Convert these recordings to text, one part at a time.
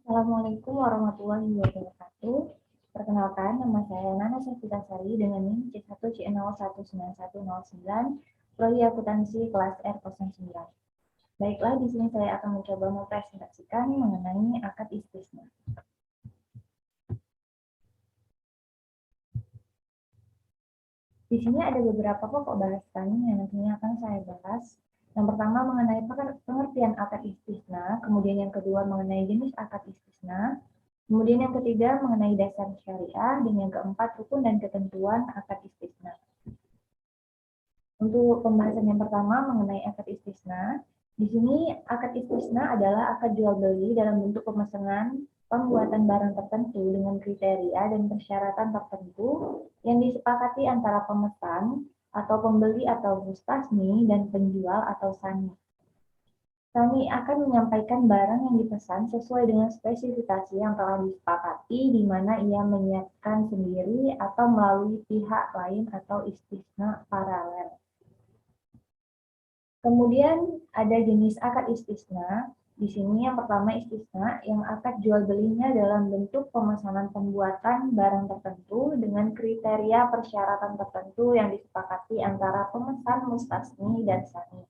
Assalamualaikum warahmatullahi wabarakatuh. Perkenalkan, nama saya Nana Syafiqasari dengan NIM C1C019109, Prodi Akuntansi kelas R09. Baiklah, di sini saya akan mencoba mempresentasikan mengenai akad istisna. Di sini ada beberapa pokok bahasan yang nantinya akan saya bahas. Yang pertama mengenai pengertian akad istisna, kemudian yang kedua mengenai jenis akad istisna, kemudian yang ketiga mengenai dasar syariah, dan yang keempat rukun dan ketentuan akad istisna. Untuk pembahasan yang pertama mengenai akad istisna, di sini akad istisna adalah akad jual beli dalam bentuk pemesanan pembuatan barang tertentu dengan kriteria dan persyaratan tertentu yang disepakati antara pemesan atau pembeli atau mustasni dan penjual atau sani. Kami akan menyampaikan barang yang dipesan sesuai dengan spesifikasi yang telah disepakati, di mana ia menyiapkan sendiri atau melalui pihak lain atau istisna paralel. Kemudian ada jenis akad istisna. Di sini yang pertama istisna yang akad jual belinya dalam bentuk pemesanan pembuatan barang tertentu dengan kriteria persyaratan tertentu yang disepakati antara pemesan, mustasni, dan sani.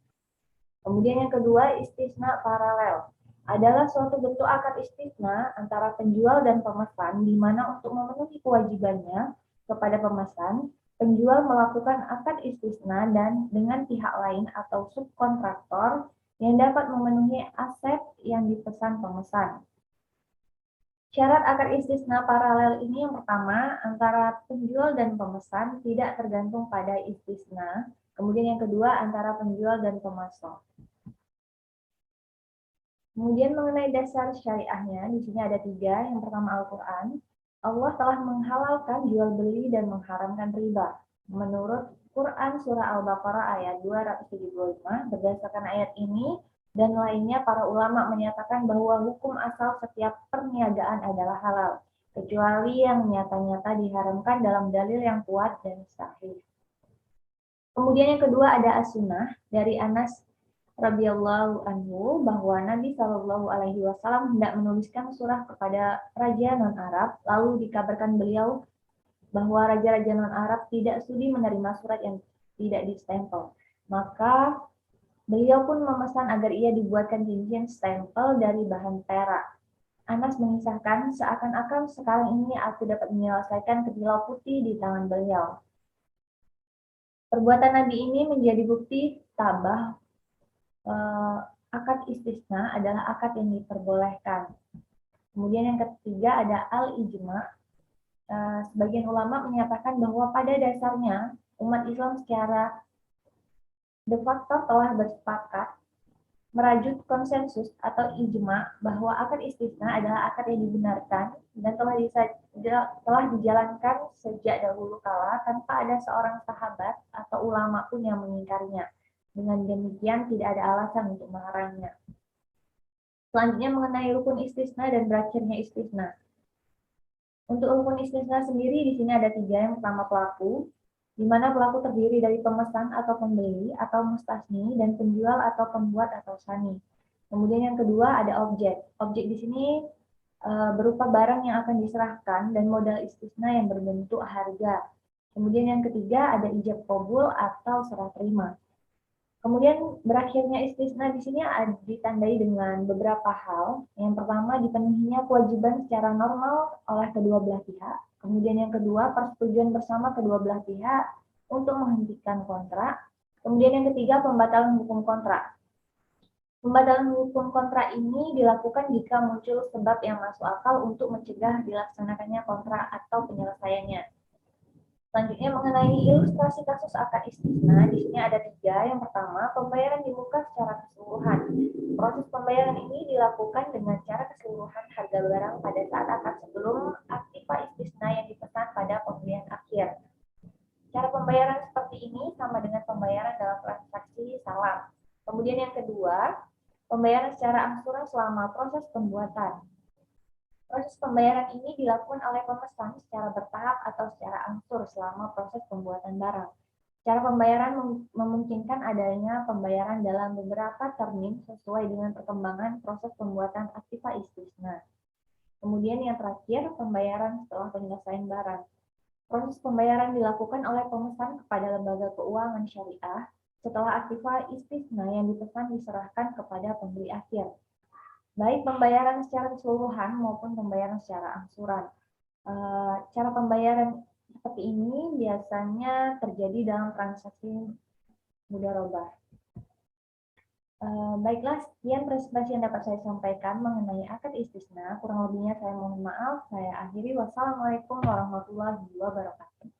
Kemudian yang kedua, istisna paralel adalah suatu bentuk akad istisna antara penjual dan pemesan, di mana untuk memenuhi kewajibannya kepada pemesan, penjual melakukan akad istisna dan dengan pihak lain atau subkontraktor yang dapat memenuhi aset yang dipesan pemesan. Syarat akad istisna paralel ini yang pertama, antara penjual dan pemesan tidak tergantung pada istisna. Kemudian yang kedua, antara penjual dan pemasok. Kemudian mengenai dasar syariahnya, di sini ada 3. Yang pertama Al-Quran. Allah telah menghalalkan jual beli dan mengharamkan riba. Menurut Quran Surah Al-Baqarah ayat 275, berdasarkan ayat ini dan lainnya, para ulama menyatakan bahwa hukum asal setiap perniagaan adalah halal, kecuali yang nyata-nyata diharamkan dalam dalil yang kuat dan sahih. Kemudian yang kedua ada as-sunnah dari Anas radhiyallahu anhu bahwa Nabi Shallallahu alaihi wasallam hendak menuliskan surah kepada raja non-Arab, lalu dikabarkan beliau bahwa raja-raja non-Arab tidak sudi menerima surat yang tidak distempel. Maka beliau pun memesan agar ia dibuatkan cincin stempel dari bahan perak. Anas mengisahkan, seakan-akan sekarang ini aku dapat menyelesaikan ketilau putih di tangan beliau. Perbuatan Nabi ini menjadi bukti tabah akad istisna adalah akad yang diperbolehkan. Kemudian yang ketiga ada al-ijma. Sebagian ulama menyatakan bahwa pada dasarnya umat Islam secara de facto telah bersepakat merajut konsensus atau ijma bahwa akad istisna adalah akad yang dibenarkan dan telah dijalankan sejak dahulu kala tanpa ada seorang sahabat atau ulama pun yang mengingkarinya. Dengan demikian tidak ada alasan untuk melarangnya. Selanjutnya mengenai rukun istisna dan berakhirnya istisna. Untuk rukun istisna sendiri di sini ada 3. Yang pertama pelaku, di mana pelaku terdiri dari pemesan atau pembeli atau mustasni dan penjual atau pembuat atau sani. Kemudian yang kedua ada objek. Objek di sini berupa barang yang akan diserahkan dan modal istisna yang berbentuk harga. Kemudian yang ketiga ada ijab qabul atau serah terima. Kemudian berakhirnya istisna di sini ditandai dengan beberapa hal. Yang pertama, dipenuhinya kewajiban secara normal oleh kedua belah pihak. Kemudian yang kedua, persetujuan bersama kedua belah pihak untuk menghentikan kontrak. Kemudian yang ketiga, pembatalan hukum kontrak. Pembatalan hukum kontrak ini dilakukan jika muncul sebab yang masuk akal untuk mencegah dilaksanakannya kontrak atau penyelesaiannya. Selanjutnya mengenai ilustrasi kasus akad istisna, di sini ada 3. Yang pertama, pembayaran di muka secara keseluruhan. Proses pembayaran ini dilakukan dengan cara keseluruhan harga barang pada saat akad sebelum aktiva istisna yang dipesan pada pembelian akhir. Cara pembayaran seperti ini sama dengan pembayaran dalam transaksi salam. Kemudian yang kedua, pembayaran secara angsuran selama proses pembuatan. Proses pembayaran ini dilakukan oleh pemesan secara bertahap atau secara angsur selama proses pembuatan barang. Cara pembayaran memungkinkan adanya pembayaran dalam beberapa termin sesuai dengan perkembangan proses pembuatan aktiva istisna. Kemudian yang terakhir, pembayaran setelah penyelesaian barang. Proses pembayaran dilakukan oleh pemesan kepada lembaga keuangan syariah setelah aktiva istisna yang dipesan diserahkan kepada pembeli akhir. Baik pembayaran secara keseluruhan maupun pembayaran secara angsuran. Cara pembayaran seperti ini biasanya terjadi dalam transaksi mudharabah. Baiklah, sekian presentasi yang dapat saya sampaikan mengenai akad istisna. Kurang lebihnya saya mohon maaf. Saya akhiri. Wassalamualaikum warahmatullahi wabarakatuh.